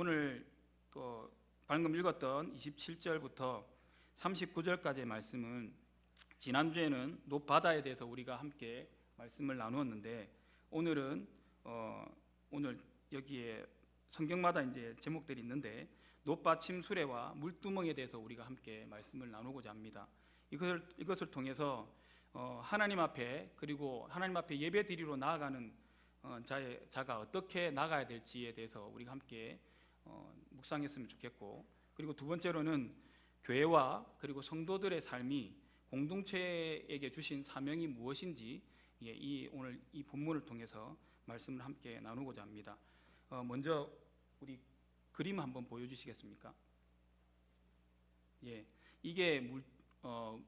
오늘 또 방금 읽었던 27절부터 39절까지의 말씀은 지난주에는 높바다에 대해서 우리가 함께 말씀을 나누었는데 오늘은 오늘 여기에 성경마다 이제 제목들이 있는데 높받침 수레와 물두멍에 대해서 우리가 함께 말씀을 나누고자 합니다. 이것을 통해서 하나님 앞에 그리고 하나님 앞에 예배 드리러 나아가는 자가 어떻게 나가야 될지에 대해서 우리가 함께 묵상했으면 좋겠고, 그리고 두 번째로는 교회와 그리고 성도들의 삶이 공동체에게 주신 사명이 무엇인지 오늘 이 본문을 통해서 말씀을 함께 나누고자 합니다. 먼저 우리 그림 한번 보여주시겠습니까? 이게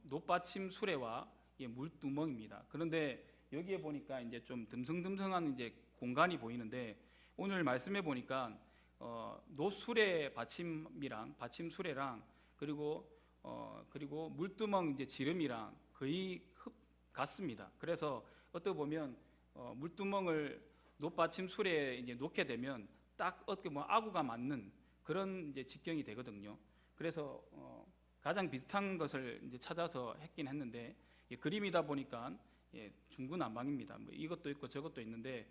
높받침 수레와 물두멍입니다. 그런데 여기에 보니까 이제 좀 듬성듬성한 이제 공간이 보이는데 오늘 말씀해 보니까 노수레 받침이랑 받침 수레랑 그리고 물두멍 이제 지름이랑 거의 같습니다. 그래서 어떻게 보면 물두멍을 높받침 수레에 이제 놓게 되면 딱 어떻게 보면 아구가 맞는 그런 이제 직경이 되거든요. 그래서 가장 비슷한 것을 이제 찾아서 했긴 했는데 그림이다 보니까 중구난방입니다. 뭐 이것도 있고 저것도 있는데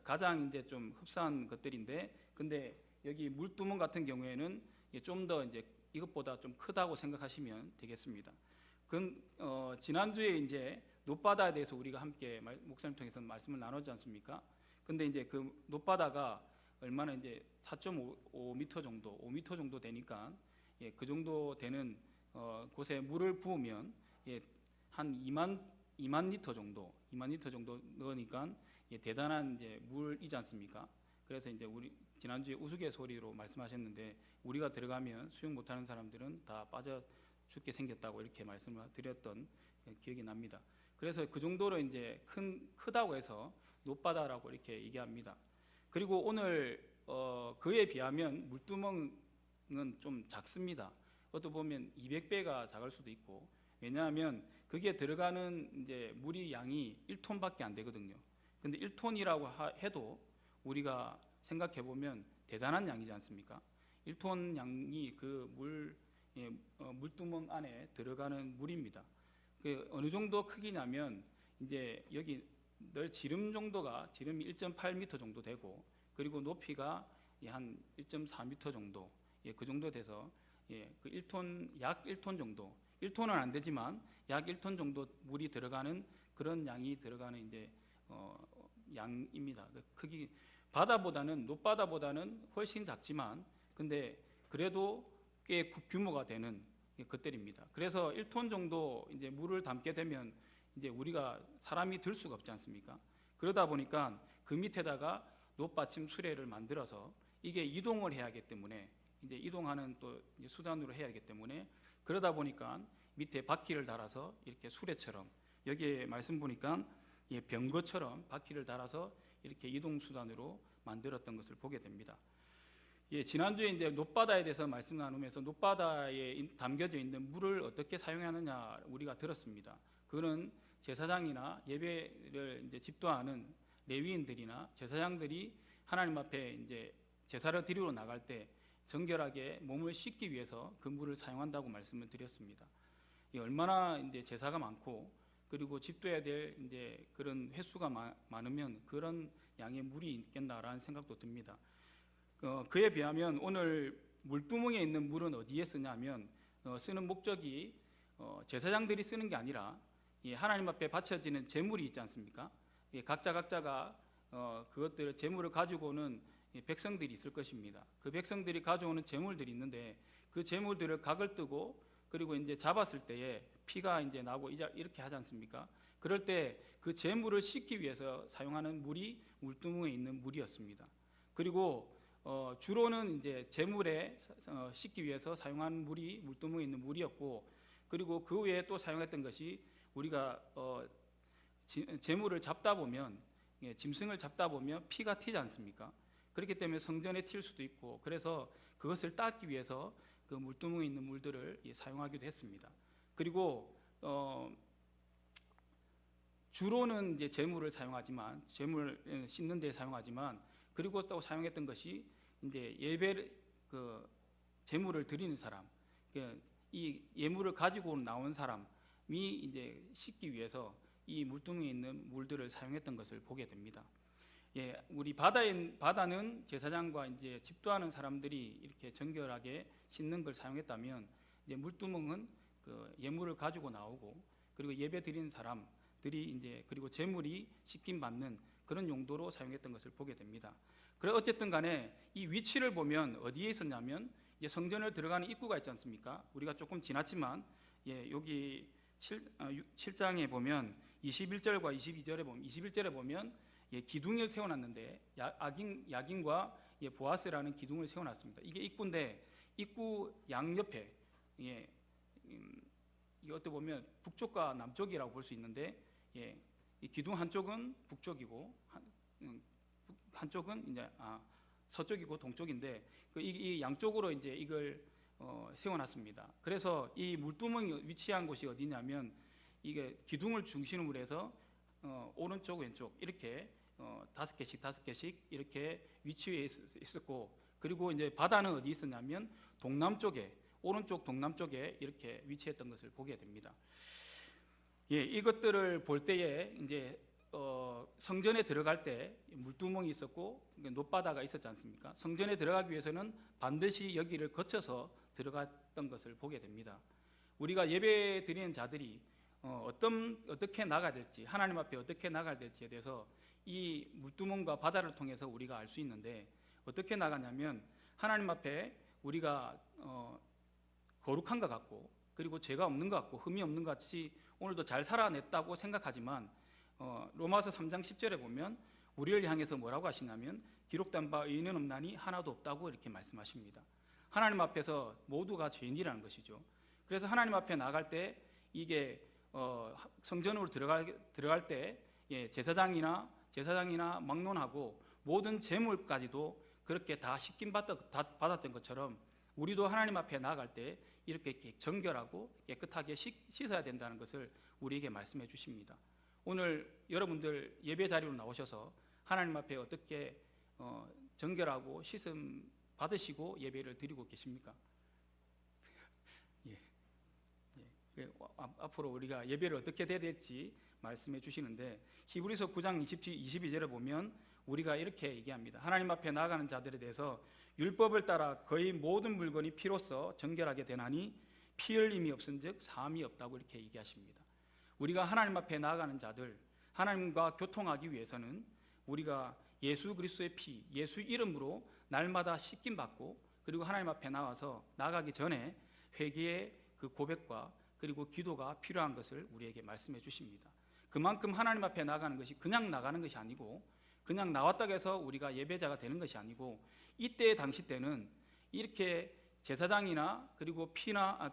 가장 이제 좀 흡사한 것들인데, 근데 여기 물두멍 같은 경우에는 좀 더 이제 이것보다 좀 크다고 생각하시면 되겠습니다. 지난주에 이제 높바다에 대해서 우리가 함께 목사님 통해서 말씀을 나누지 않습니까? 근데 이제 그 높바다가 얼마나 이제 4.5m 정도, 5m 정도 되니까 그 정도 되는 곳에 물을 부으면 한 2만 리터 정도 넣으니까 대단한 이제 물이지 않습니까? 그래서 이제 우리 지난주에 우스갯소리로 말씀하셨는데 우리가 들어가면 수영 못하는 사람들은 다 빠져 죽게 생겼다고 이렇게 말씀을 드렸던 기억이 납니다. 그래서 그 정도로 이제 크다고 해서 높바다라고 이렇게 얘기합니다. 그리고 오늘 그에 비하면 물두멍은 좀 작습니다. 어떻게 보면 200배가 작을 수도 있고, 왜냐하면 거기에 들어가는 이제 물이 양이 1톤밖에 안 되거든요. 근데 1톤이라고 해도 우리가 생각해 보면 대단한 양이지 않습니까? 1톤 양이 그 물두멍 안에 들어가는 물입니다. 그 어느 정도 크기냐면 이제 여기 늘 지름이 1.8m 정도 되고, 그리고 높이가 한 1.4m 정도, 그 정도 돼서 그 1톤 약 1톤 정도, 1톤은 안 되지만 약 1톤 정도 물이 들어가는 그런 양이 들어가는 이제 양입니다. 그 크기 높바다보다는 훨씬 작지만 근데 그래도 꽤 규모가 되는 것들입니다. 그래서 1톤 정도 이제 물을 담게 되면 이제 우리가 사람이 들 수가 없지 않습니까? 그러다 보니까 그 밑에다가 높받침 수레를 만들어서 이게 이동을 해야 하기 때문에 이제 이동하는 또 수단으로 해야 하기 때문에 그러다 보니까 밑에 바퀴를 달아서 이렇게 수레처럼 여기에 말씀 보니까 병거처럼 바퀴를 달아서 이렇게 이동 수단으로 만들었던 것을 보게 됩니다. 지난주에 이제 높바다에 대해서 말씀 나누면서 높바다에 담겨져 있는 물을 어떻게 사용하느냐 우리가 들었습니다. 그거는 제사장이나 예배를 이제 집도하는 레위인들이나 제사장들이 하나님 앞에 이제 제사를 드리러 나갈 때 정결하게 몸을 씻기 위해서 그 물을 사용한다고 말씀을 드렸습니다. 얼마나 이제 제사가 많고 그리고 집도해야 될 이제 그런 횟수가 많으면 그런 양의 물이 있겠나라는 생각도 듭니다. 그에 비하면 오늘 물두멍에 있는 물은 어디에 쓰냐면 쓰는 목적이 제사장들이 쓰는 게 아니라 하나님 앞에 바쳐지는 제물이 있지 않습니까? 각자가 그것들 제물을 가지고 오는 백성들이 있을 것입니다. 그 백성들이 가져오는 제물들이 있는데 그 제물들을 각을 뜨고 그리고 이제 잡았을 때에 피가 이제 나고 이렇게 하지 않습니까? 그럴 때 그 제물을 씻기 위해서 사용하는 물이 물두멍에 있는 물이었습니다. 그리고 주로는 이제 제물에 씻기 위해서 사용하는 물이 물두멍에 있는 물이었고, 그리고 그 외에 또 사용했던 것이 우리가 제물을 잡다 보면 짐승을 잡다 보면 피가 튀지 않습니까? 그렇기 때문에 성전에 튈 수도 있고, 그래서 그것을 닦기 위해서 그 물두멍에 있는 물들을 사용하기도 했습니다. 그리고 주로는 이제 제물을 사용하지만 제물 씻는 데 사용하지만 그리고 또 사용했던 것이 이제 그 제물을 드리는 사람, 이 예물을 가지고 나온 사람이 이제 씻기 위해서 이 물두멍에 있는 물들을 사용했던 것을 보게 됩니다. 예, 우리 바다는 제사장과 이제 집도하는 사람들이 이렇게 정결하게 씻는 걸 사용했다면, 이제 물두멍은 그 예물을 가지고 나오고 그리고 예배 드리는 사람들이 이제 그리고 제물이 씻김 받는 그런 용도로 사용했던 것을 보게 됩니다. 그래 어쨌든 간에 이 위치를 보면 어디에 있었냐면, 이제 성전을 들어가는 입구가 있지 않습니까? 우리가 조금 지났지만 여기 7장에 보면 21절과 22절에 보면 21절에 보면 기둥을 세워놨는데 야긴과 보아스라는 기둥을 세워놨습니다. 이게 입구인데 입구 양옆에 이게 어떻게 보면 북쪽과 남쪽이라고 볼 수 있는데 이 기둥 한쪽은 북쪽이고 한쪽은 이제 서쪽이고 동쪽인데 이 양쪽으로 이제 이걸 세워놨습니다. 그래서 이 물두멍이 위치한 곳이 어디냐면 이게 기둥을 중심으로 해서 오른쪽 왼쪽 이렇게 5개씩 이렇게 위치해 있었고, 그리고 이제 바다는 어디 있었냐면 동남쪽에, 오른쪽 동남쪽에 이렇게 위치했던 것을 보게 됩니다. 이것들을 볼 때에 이제 성전에 들어갈 때 물두멍이 있었고 놋바다가 있었지 않습니까? 성전에 들어가기 위해서는 반드시 여기를 거쳐서 들어갔던 것을 보게 됩니다. 우리가 예배 드리는 자들이 어떻게 나가야 될지, 하나님 앞에 어떻게 나가야 될지에 대해서 이 물두멍과 바다를 통해서 우리가 알 수 있는데, 어떻게 나가냐면 하나님 앞에 우리가 거룩한 것 같고 그리고 죄가 없는 것 같고 흠이 없는 것 같이 오늘도 잘 살아냈다고 생각하지만 로마서 3장 10절에 보면 우리를 향해서 뭐라고 하시냐면 기록된 바 의인은 없나니 하나도 없다고 이렇게 말씀하십니다. 하나님 앞에서 모두가 죄인이라는 것이죠. 그래서 하나님 앞에 나갈 때 이게 성전으로 들어갈 때 제사장이나 막론하고 모든 제물까지도 그렇게 다 씻김 받았던 것처럼 우리도 하나님 앞에 나갈 때 이렇게 정결하고 깨끗하게 씻어야 된다는 것을 우리에게 말씀해 주십니다. 오늘 여러분들 예배 자리로 나오셔서 하나님 앞에 어떻게 정결하고 씻음 받으시고 예배를 드리고 계십니까? 앞으로 우리가 예배를 어떻게 해야 될지 말씀해 주시는데, 히브리서 9장 22절에 보면 우리가 이렇게 얘기합니다. 하나님 앞에 나아가는 자들에 대해서 율법을 따라 거의 모든 물건이 피로써 정결하게 되나니 피 흘림이 없은즉 사함이 없다고 이렇게 얘기하십니다. 우리가 하나님 앞에 나아가는 자들, 하나님과 교통하기 위해서는 우리가 예수 그리스도의 피, 예수 이름으로 날마다 씻김 받고 그리고 하나님 앞에 나와서 나가기 전에 회개의 그 고백과 그리고 기도가 필요한 것을 우리에게 말씀해 주십니다. 그만큼 하나님 앞에 나가는 것이 그냥 나가는 것이 아니고, 그냥 나왔다고 해서 우리가 예배자가 되는 것이 아니고, 이때 당시 때는 이렇게 제사장이나 그리고 피나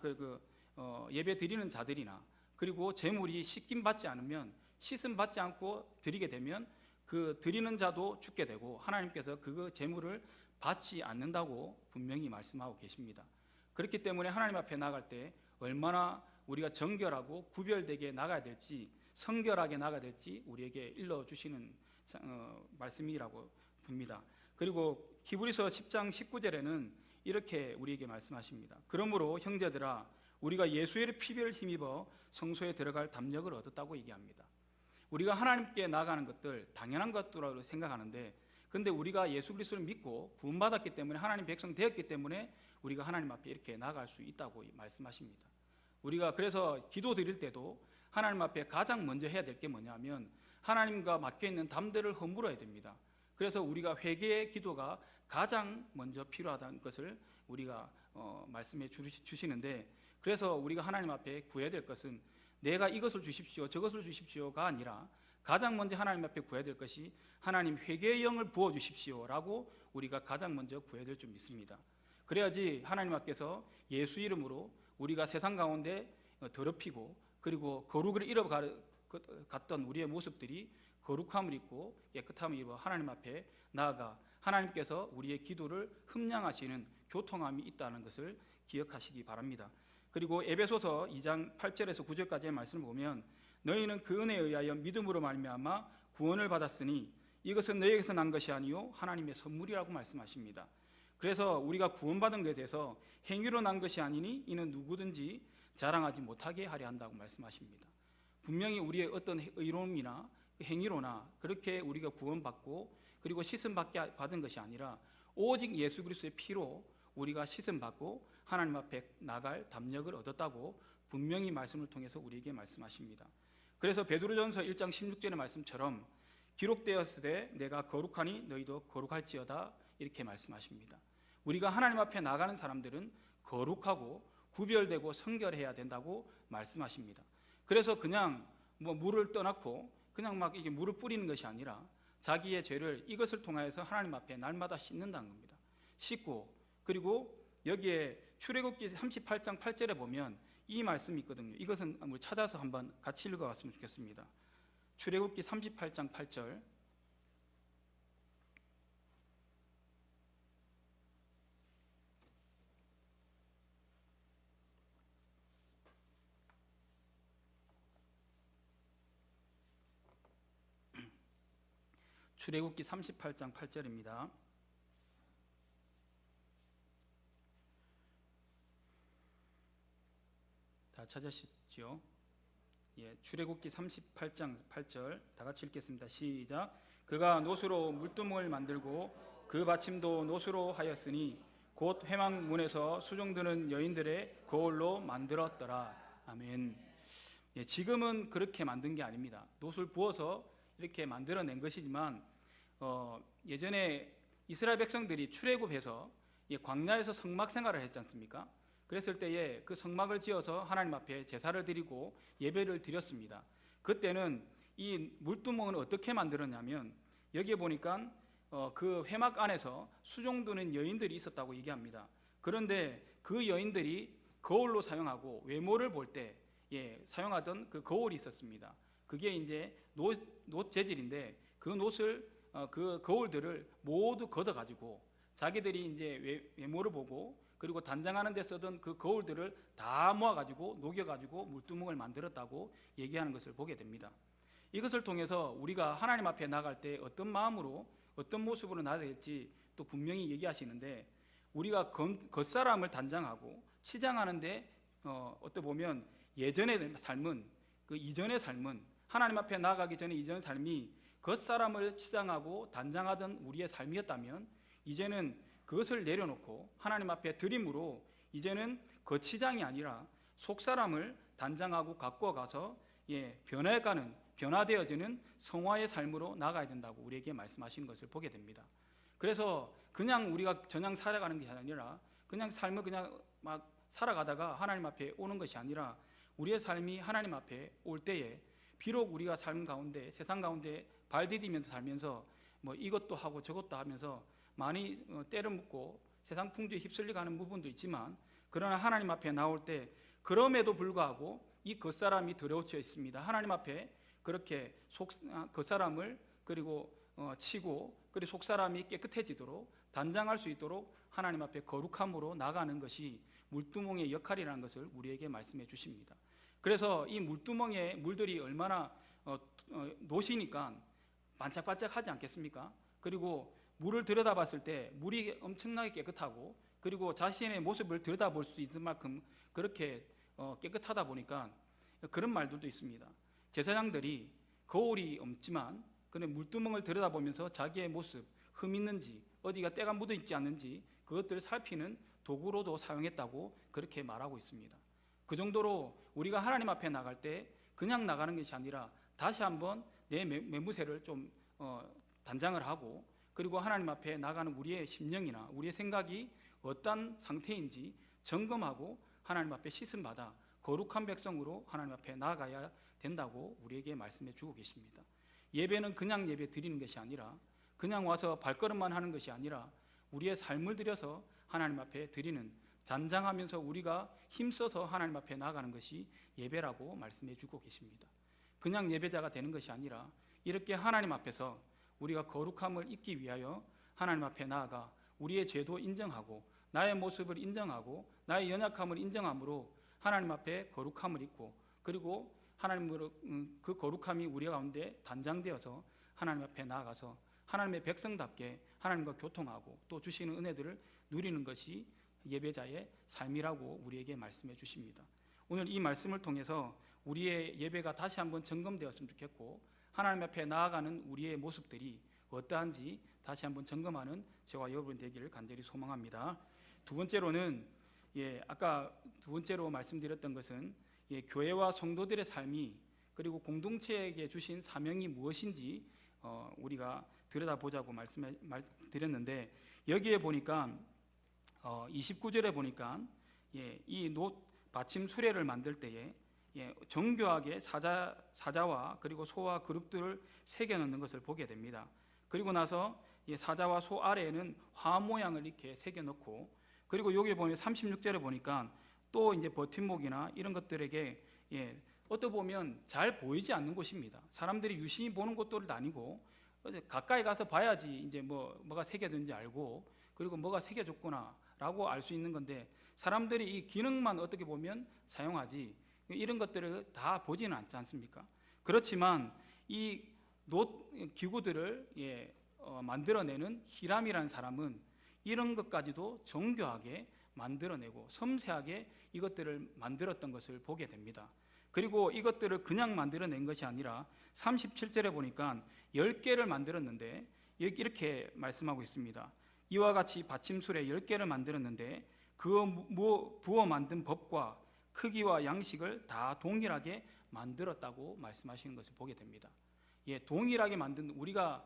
예배 드리는 자들이나 그리고 제물이 씻김 받지 않으면, 씻음 받지 않고 드리게 되면 그 드리는 자도 죽게 되고 하나님께서 그 제물을 받지 않는다고 분명히 말씀하고 계십니다. 그렇기 때문에 하나님 앞에 나갈 때 얼마나 우리가 정결하고 구별되게 나가야 될지, 성결하게 나가야 될지 우리에게 일러주시는 말씀이라고 봅니다. 그리고 히브리서 10장 19절에는 이렇게 우리에게 말씀하십니다. 그러므로 형제들아 우리가 예수의 피를 힘입어 성소에 들어갈 담력을 얻었다고 얘기합니다. 우리가 하나님께 나아가는 것들 당연한 것들로 생각하는데, 근데 우리가 예수 그리스도를 믿고 구원받았기 때문에 하나님 백성 되었기 때문에 우리가 하나님 앞에 이렇게 나아갈 수 있다고 말씀하십니다. 우리가 그래서 기도 드릴 때도 하나님 앞에 가장 먼저 해야 될 게 뭐냐면 하나님과 맡겨있는 담대를 허물어야 됩니다. 그래서 우리가 회개의 기도가 가장 먼저 필요하다는 것을 우리가 말씀해 주시는데, 그래서 우리가 하나님 앞에 구해야 될 것은 내가 이것을 주십시오 저것을 주십시오가 아니라 가장 먼저 하나님 앞에 구해야 될 것이 하나님 회개의 영을 부어주십시오 라고 우리가 가장 먼저 구해야 될 줄 믿습니다. 그래야지 하나님 앞에서 예수 이름으로 우리가 세상 가운데 더럽히고 그리고 거룩을 잃어갔던 우리의 모습들이 거룩함을 입고 깨끗함을 입어 하나님 앞에 나아가 하나님께서 우리의 기도를 흠량하시는 교통함이 있다는 것을 기억하시기 바랍니다. 그리고 에베소서 2장 8절에서 9절까지의 말씀을 보면 너희는 그 은혜에 의하여 믿음으로 말미암아 구원을 받았으니 이것은 너희에게서 난 것이 아니요 하나님의 선물이라고 말씀하십니다. 그래서 우리가 구원받은 것에 대해서 행위로 난 것이 아니니 이는 누구든지 자랑하지 못하게 하려 한다고 말씀하십니다. 분명히 우리의 어떤 의로움이나 행위로나 그렇게 우리가 구원받고 그리고 받은 것이 아니라 오직 예수 그리스도의 피로 우리가 씻음받고 하나님 앞에 나갈 담력을 얻었다고 분명히 말씀을 통해서 우리에게 말씀하십니다. 그래서 베드로전서 1장 16절의 말씀처럼 기록되었을 때 내가 거룩하니 너희도 거룩할지어다 이렇게 말씀하십니다. 우리가 하나님 앞에 나가는 사람들은 거룩하고 구별되고 성결해야 된다고 말씀하십니다. 그래서 그냥 물을 떠났고 그냥 막 이게 물을 뿌리는 것이 아니라 자기의 죄를 이것을 통하여서 하나님 앞에 날마다 씻는다는 겁니다. 씻고 그리고 여기에 출애굽기 38장 8절에 보면 이 말씀이 있거든요. 이것은 찾아서 한번 같이 읽어봤으면 좋겠습니다. 출애굽기 38장 8절. 출애굽기 38장 8절입니다. 다 찾으셨죠? 예, 출애굽기 38장 8절 다 같이 읽겠습니다. 시작. 그가 노수로 물두멍을 만들고 그 받침도 노수로 하였으니 곧 회막문에서 수종드는 여인들의 거울로 만들었더라. 아멘. 예, 지금은 그렇게 만든 게 아닙니다. 노수를 부어서 이렇게 만들어낸 것이지만 예전에 이스라엘 백성들이 출애굽해서 광야에서 성막 생활을 했지 않습니까? 그랬을 때에 그 성막을 지어서 하나님 앞에 제사를 드리고 예배를 드렸습니다. 그때는 이 물두멍을 어떻게 만들었냐면 여기에 보니까 그 회막 안에서 수종드는 여인들이 있었다고 얘기합니다. 그런데 그 여인들이 거울로 사용하고 외모를 볼 때 사용하던 그 거울이 있었습니다. 그게 이제 놋 재질인데 그 놋을 그 거울들을 모두 걷어가지고 자기들이 이제 외모를 보고 그리고 단장하는 데 쓰던 그 거울들을 다 모아가지고 녹여가지고 물두멍을 만들었다고 얘기하는 것을 보게 됩니다. 이것을 통해서 우리가 하나님 앞에 나갈 때 어떤 마음으로 어떤 모습으로 나가야 될지 또 분명히 얘기하시는데 우리가 겉사람을 단장하고 치장하는데 어떻게 보면 예전의 삶은 그 이전의 삶은 하나님 앞에 나가기 전에 이전의 삶이 겉사람을 치장하고 단장하던 우리의 삶이었다면 이제는 그것을 내려놓고 하나님 앞에 드림으로 이제는 겉치장이 아니라 속사람을 단장하고 갖고 가서 변화되어지는 성화의 삶으로 나가야 된다고 우리에게 말씀하시는 것을 보게 됩니다. 그래서 그냥 우리가 저냥 살아가는 것이 아니라 그냥 삶을 그냥 막 살아가다가 하나님 앞에 오는 것이 아니라 우리의 삶이 하나님 앞에 올 때에 비록 우리가 삶 가운데 세상 가운데 발 디디면서 살면서 이것도 하고 저것도 하면서 많이 때를 묻고 세상 풍조에 휩쓸려 가는 부분도 있지만 그러나 하나님 앞에 나올 때 그럼에도 불구하고 이 겉사람이 더러워져 있습니다. 하나님 앞에 그렇게 겉사람을 그리고 치고 그리고 속사람이 깨끗해지도록 단장할 수 있도록 하나님 앞에 거룩함으로 나가는 것이 물두멍의 역할이라는 것을 우리에게 말씀해 주십니다. 그래서 이 물두멍에 물들이 얼마나 노시니까 반짝반짝하지 않겠습니까? 그리고 물을 들여다봤을 때 물이 엄청나게 깨끗하고 그리고 자신의 모습을 들여다볼 수 있는 만큼 그렇게 깨끗하다 보니까 그런 말들도 있습니다. 제사장들이 거울이 없지만 그는 물두멍을 들여다보면서 자기의 모습, 흠 있는지 어디가 때가 묻어 있지 않는지 그것들을 살피는 도구로도 사용했다고 그렇게 말하고 있습니다. 그 정도로 우리가 하나님 앞에 나갈 때 그냥 나가는 것이 아니라 다시 한번 내 매무새를 좀 단장을 하고 그리고 하나님 앞에 나가는 우리의 심령이나 우리의 생각이 어떤 상태인지 점검하고 하나님 앞에 씻음받아 거룩한 백성으로 하나님 앞에 나아가야 된다고 우리에게 말씀해 주고 계십니다. 예배는 그냥 예배 드리는 것이 아니라 그냥 와서 발걸음만 하는 것이 아니라 우리의 삶을 들여서 하나님 앞에 드리는 단장하면서 우리가 힘써서 하나님 앞에 나아가는 것이 예배라고 말씀해 주고 계십니다. 그냥 예배자가 되는 것이 아니라 이렇게 하나님 앞에서 우리가 거룩함을 잊기 위하여 하나님 앞에 나아가 우리의 죄도 인정하고 나의 모습을 인정하고 나의 연약함을 인정함으로 하나님 앞에 거룩함을 잊고 그리고 하나님으로 그 거룩함이 우리 가운데 단장되어서 하나님 앞에 나아가서 하나님의 백성답게 하나님과 교통하고 또 주시는 은혜들을 누리는 것이 예배자의 삶이라고 우리에게 말씀해 주십니다. 오늘 이 말씀을 통해서 우리의 예배가 다시 한번 점검되었으면 좋겠고, 하나님 앞에 나아가는 우리의 모습들이 어떠한지 다시 한번 점검하는 저와 여러분 되기를 간절히 소망합니다. 두 번째로는 아까 두 번째로 말씀드렸던 것은 교회와 성도들의 삶이 그리고 공동체에게 주신 사명이 무엇인지 우리가 들여다보자고 말씀드렸는데, 여기에 보니까 29절에 보니까 이 받침 수레를 만들 때에 정교하게 사자와 그리고 소와 그룹들을 새겨 넣는 것을 보게 됩니다. 그리고 나서 사자와 소 아래에는 화 모양을 이렇게 새겨 넣고, 그리고 여기 보면 36절에 보니까 또 이제 버팀목이나 이런 것들에게 어떻게 보면 잘 보이지 않는 곳입니다. 사람들이 유심히 보는 곳도 아니고 가까이 가서 봐야지 이제 뭐가 새겨졌는지 알고, 그리고 뭐가 새겨졌구나라고 알 수 있는 건데, 사람들이 이 기능만 어떻게 보면 사용하지 이런 것들을 다 보지는 않지 않습니까? 그렇지만 이 기구들을 만들어내는 히람이라는 사람은 이런 것까지도 정교하게 만들어내고 섬세하게 이것들을 만들었던 것을 보게 됩니다. 그리고 이것들을 그냥 만들어낸 것이 아니라 37절에 보니까 10개를 만들었는데 이렇게 말씀하고 있습니다. 이와 같이 받침술에 10개를 만들었는데 그 부어 만든 법과 크기와 양식을 다 동일하게 만들었다고 말씀하시는 것을 보게 됩니다. 동일하게 만든, 우리가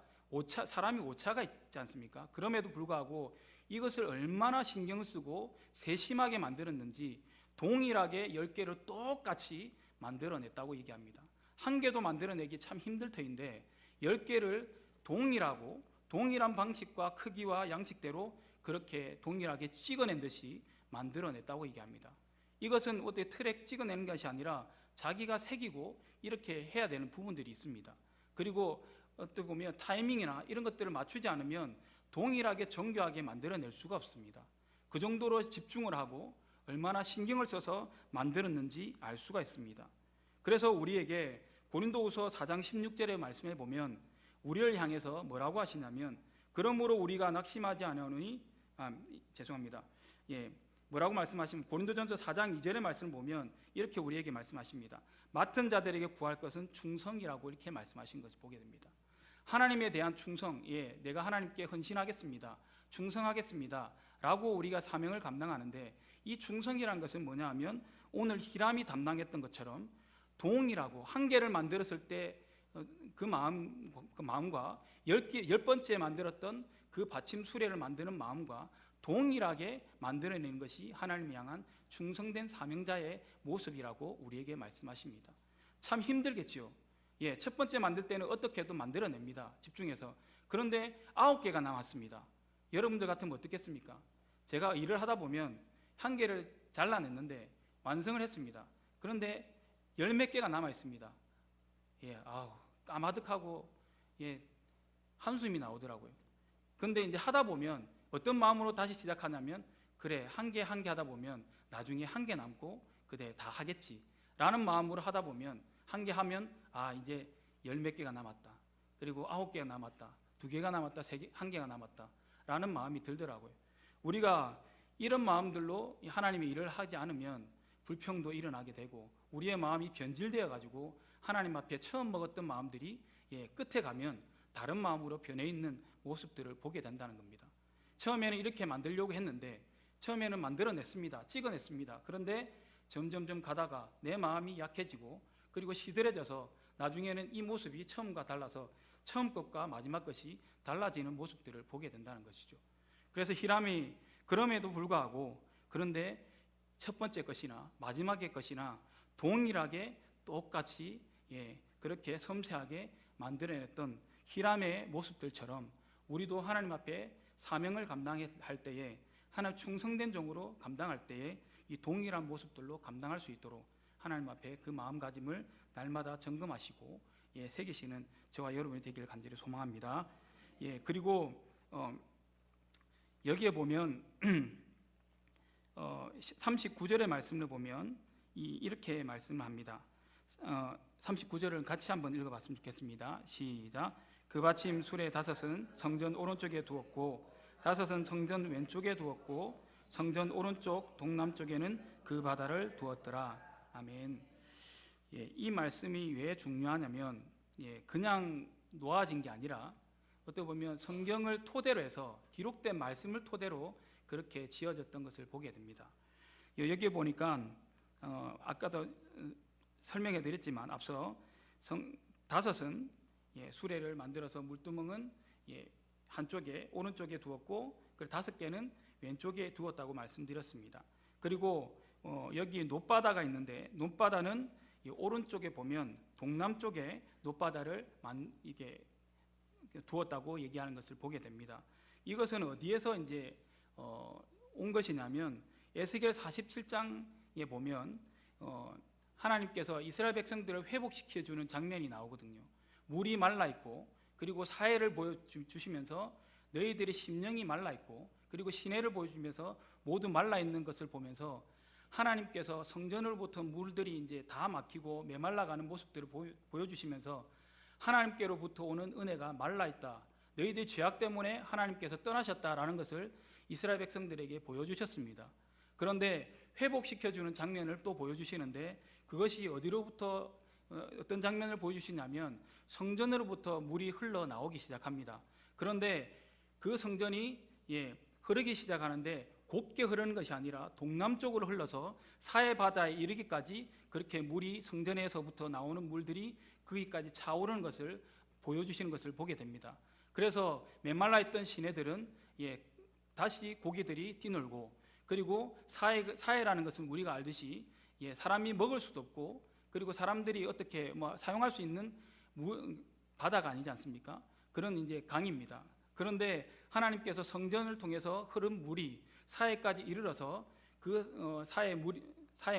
사람이 오차가 있지 않습니까? 그럼에도 불구하고 이것을 얼마나 신경 쓰고 세심하게 만들었는지 동일하게 10개를 똑같이 만들어냈다고 얘기합니다. 한 개도 만들어내기 참 힘들 터인데 10개를 동일한 방식과 크기와 양식대로 그렇게 동일하게 찍어낸 듯이 만들어냈다고 얘기합니다. 이것은 어떻게 틀에 찍어내는 것이 아니라 자기가 새기고 이렇게 해야 되는 부분들이 있습니다. 그리고 어떻게 보면 타이밍이나 이런 것들을 맞추지 않으면 동일하게 정교하게 만들어낼 수가 없습니다. 그 정도로 집중을 하고 얼마나 신경을 써서 만들었는지 알 수가 있습니다. 그래서 우리에게 고린도후서 4장 16절의 말씀에 보면 우리를 향해서 뭐라고 하시냐면, 그러므로 우리가 낙심하지 아니하노니 뭐라고 말씀하시면, 고린도전서 4장 2절의 말씀을 보면 이렇게 우리에게 말씀하십니다. 맡은 자들에게 구할 것은 충성이라고 이렇게 말씀하신 것을 보게 됩니다. 하나님에 대한 충성, 내가 하나님께 헌신하겠습니다, 충성하겠습니다 라고 우리가 사명을 감당하는데, 이 충성이라는 것은 뭐냐 하면 오늘 히람이 담당했던 것처럼 동일하고 한 개를 만들었을 때 그 마음과 10번째 만들었던 그 받침 수레를 만드는 마음과 동일하게 만들어내는 것이 하나님을 향한 충성된 사명자의 모습이라고 우리에게 말씀하십니다. 참 힘들겠지요. 첫 번째 만들 때는 어떻게든 만들어냅니다, 집중해서. 그런데 9개가 남았습니다. 여러분들 같으면 어떻겠습니까? 제가 일을 하다 보면 한 개를 잘라냈는데 완성을 했습니다. 그런데 10몇 개가 남아 있습니다. 까마득하고 한숨이 나오더라고요. 그런데 이제 하다 보면 어떤 마음으로 다시 시작하냐면, 그래, 한 개 하다 보면 나중에 한 개 남고 그래 다 하겠지 라는 마음으로 하다 보면 한 개 하면 이제 10몇 개가 남았다, 그리고 9개가 남았다, 2개가 남았다, 1개가 남았다 라는 마음이 들더라고요. 우리가 이런 마음들로 하나님의 일을 하지 않으면 불평도 일어나게 되고, 우리의 마음이 변질되어 가지고 하나님 앞에 처음 먹었던 마음들이 끝에 가면 다른 마음으로 변해 있는 모습들을 보게 된다는 겁니다. 처음에는 이렇게 만들려고 했는데, 처음에는 만들어냈습니다, 찍어냈습니다. 그런데 점점 가다가 내 마음이 약해지고 그리고 시들해져서 나중에는 이 모습이 처음과 달라서 처음 것과 마지막 것이 달라지는 모습들을 보게 된다는 것이죠. 그래서 히람이 그럼에도 불구하고, 그런데 첫 번째 것이나 마지막의 것이나 동일하게 똑같이 그렇게 섬세하게 만들어냈던 히람의 모습들처럼 우리도 하나님 앞에 사명을 감당할 때에, 하나님 충성된 종으로 감당할 때에 이 동일한 모습들로 감당할 수 있도록 하나님 앞에 그 마음가짐을 날마다 점검하시고 새기시는 저와 여러분이 되기를 간절히 소망합니다. 그리고 여기에 보면 39절의 말씀을 보면 이렇게 말씀을 합니다. 39절을 같이 한번 읽어봤으면 좋겠습니다. 시작. 그 받침 수레 5은 성전 오른쪽에 두었고 5은 성전 왼쪽에 두었고 성전 오른쪽 동남쪽에는 그 바다를 두었더라. 아멘. 이 말씀이 왜 중요하냐면 그냥 놓아진 게 아니라 어떻게 보면 성경을 토대로 해서 기록된 말씀을 토대로 그렇게 지어졌던 것을 보게 됩니다. 여기 보니까 아까도 설명해 드렸지만 앞서 5은 수레를 만들어서 물두멍은 한쪽에 오른쪽에 두었고 5개는 왼쪽에 두었다고 말씀드렸습니다. 그리고 여기 놋바다가 있는데 놋바다는 오른쪽에 보면 동남쪽에 놋바다를 이게 두었다고 얘기하는 것을 보게 됩니다. 이것은 어디에서 이제 온 것이냐면 에스겔 47장에 보면 하나님께서 이스라엘 백성들을 회복시켜 주는 장면이 나오거든요. 물이 말라 있고 그리고 사해를 보여주시면서 너희들의 심령이 말라 있고 그리고 시내를 보여주면서 모두 말라 있는 것을 보면서 하나님께서 성전으로부터 물들이 이제 다 막히고 메말라가는 모습들을 보여주시면서 하나님께로부터 오는 은혜가 말라 있다. 너희들의 죄악 때문에 하나님께서 떠나셨다라는 것을 이스라엘 백성들에게 보여주셨습니다. 그런데 회복시켜주는 장면을 또 보여주시는데 그것이 어디로부터 어떤 장면을 보여주시냐면 성전으로부터 물이 흘러나오기 시작합니다. 그런데 그 성전이 흐르기 시작하는데 곱게 흐르는 것이 아니라 동남쪽으로 흘러서 사해 바다에 이르기까지 그렇게 물이 성전에서부터 나오는 물들이 거기까지 차오르는 것을 보여주시는 것을 보게 됩니다. 그래서 메말라 있던 시내들은 다시 고기들이 뛰놀고 그리고 사해라는 것은 우리가 알듯이 사람이 먹을 수도 없고 그리고 사람들이 어떻게 사용할 수 있는 바다가 아니지 않습니까? 그런 이제 강입니다. 그런데 하나님께서 성전을 통해서 흐른 물이 사해까지 이르러서 그 사해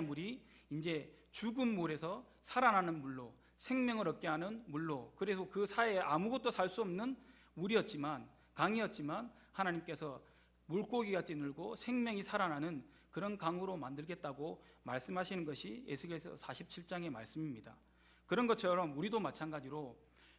물이 이제 죽은 물에서 살아나는 물로 생명을 얻게 하는 물로 그래서 그 사해에 아무것도 살 수 없는 물이었지만 강이었지만 하나님께서 물고기가 뛰놀고 생명이 살아나는 그런 강으로 만들겠다고 말씀하시는 것이 에스겔서 47장의 말씀입니다. 그런 것처럼 우리도 마찬가지로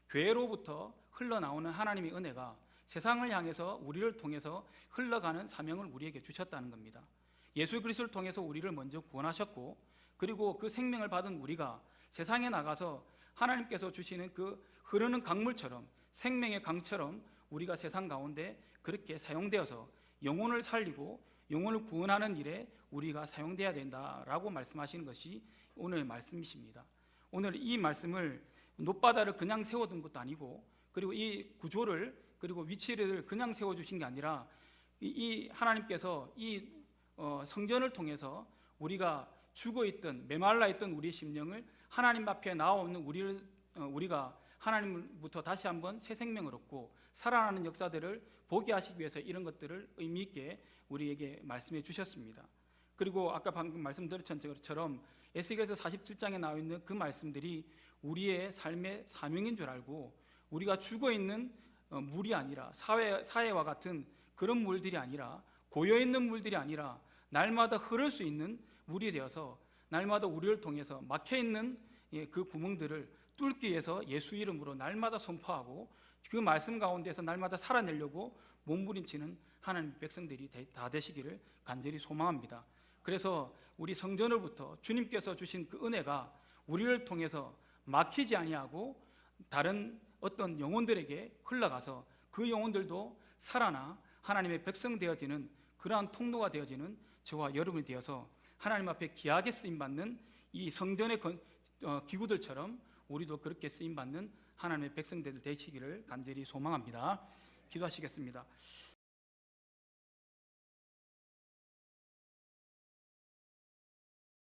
교회로부터 흘러나오는 하나님의 은혜가 세상을 향해서 우리를 통해서 흘러가는 사명을 우리에게 주셨다는 겁니다. 예수 그리스도를 통해서 우리를 먼저 구원하셨고 그리고 그 생명을 받은 우리가 세상에 나가서 하나님께서 주시는 그 흐르는 강물처럼 생명의 강처럼 우리가 세상 가운데 그렇게 사용되어서 영혼을 살리고 영혼을 구원하는 일에 우리가 사용돼야 된다라고 말씀하시는 것이 오늘 말씀이십니다. 오늘 이 말씀을 놋바다를 그냥 세워둔 것도 아니고 그리고 이 구조를 그리고 위치를 그냥 세워주신 게 아니라 이 하나님께서 이 성전을 통해서 우리가 죽어있던 메말라있던 우리의 심령을 하나님 앞에 나와오는 우리가 하나님부터 다시 한번 새 생명을 얻고 살아나는 역사들을 보게 하시기 위해서 이런 것들을 의미 있게 우리에게 말씀해 주셨습니다. 그리고 아까 방금 말씀드렸던 것처럼 에스겔서 47장에 나와 있는 그 말씀들이 우리의 삶의 사명인 줄 알고 우리가 죽어있는 물이 아니라 사해와 같은 그런 물들이 아니라 고여있는 물들이 아니라 날마다 흐를 수 있는 물이 되어서 날마다 우리를 통해서 막혀있는 그 구멍들을 뚫기 위해서 예수 이름으로 날마다 선포하고 그 말씀 가운데서 날마다 살아내려고 몸부림치는 하나님 백성들이 다 되시기를 간절히 소망합니다. 그래서 우리 성전으로부터 주님께서 주신 그 은혜가 우리를 통해서 막히지 아니하고 다른 어떤 영혼들에게 흘러가서 그 영혼들도 살아나 하나님의 백성 되어지는 그러한 통로가 되어지는 저와 여러분이 되어서 하나님 앞에 귀하게 쓰임받는 이 성전의 기구들처럼 우리도 그렇게 쓰임받는 하나님의 백성들 되시기를 간절히 소망합니다. 기도하시겠습니다.